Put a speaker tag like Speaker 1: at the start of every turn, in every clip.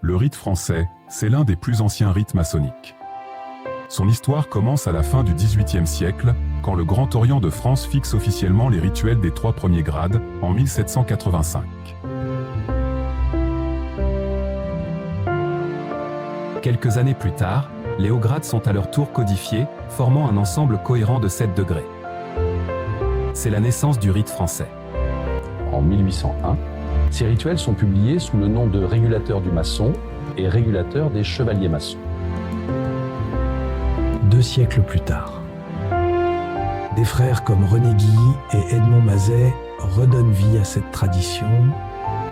Speaker 1: Le rite français, c'est l'un des plus anciens rites maçonniques. Son histoire commence à la fin du XVIIIe siècle, quand le Grand Orient de France fixe officiellement les rituels des 3 premiers grades, en 1785.
Speaker 2: Quelques années plus tard, les hauts grades sont à leur tour codifiés, formant un ensemble cohérent de 7 degrés. C'est la naissance du rite français.
Speaker 3: En 1801, ces rituels sont publiés sous le nom de régulateur du maçon et régulateur des chevaliers maçons.
Speaker 4: 2 siècles plus tard, des frères comme René Guilly et Edmond Mazet redonnent vie à cette tradition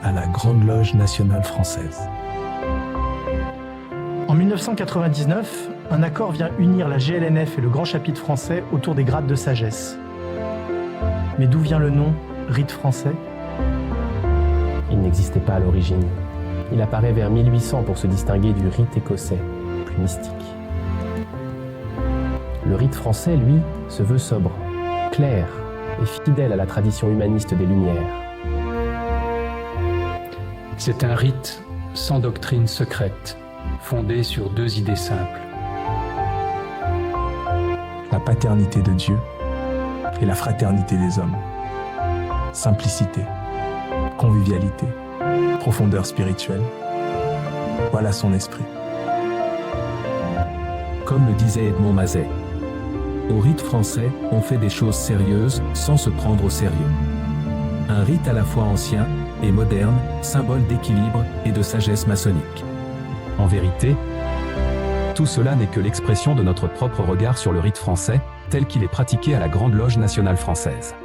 Speaker 4: à la Grande Loge nationale française.
Speaker 5: En 1999, un accord vient unir la GLNF et le Grand Chapitre français autour des grades de sagesse. Mais d'où vient le nom rite français ?
Speaker 6: Il n'existait pas à l'origine. Il apparaît vers 1800 pour se distinguer du rite écossais, plus mystique. Le rite français, lui, se veut sobre, clair et fidèle à la tradition humaniste des Lumières.
Speaker 7: C'est un rite sans doctrine secrète, fondé sur 2 idées simples.
Speaker 4: La paternité de Dieu et la fraternité des hommes. Simplicité, convivialité, profondeur spirituelle. Voilà son esprit.
Speaker 2: Comme le disait Edmond Mazet, au rite français, on fait des choses sérieuses sans se prendre au sérieux. Un rite à la fois ancien et moderne, symbole d'équilibre et de sagesse maçonnique. En vérité, tout cela n'est que l'expression de notre propre regard sur le rite français, tel qu'il est pratiqué à la Grande Loge nationale française.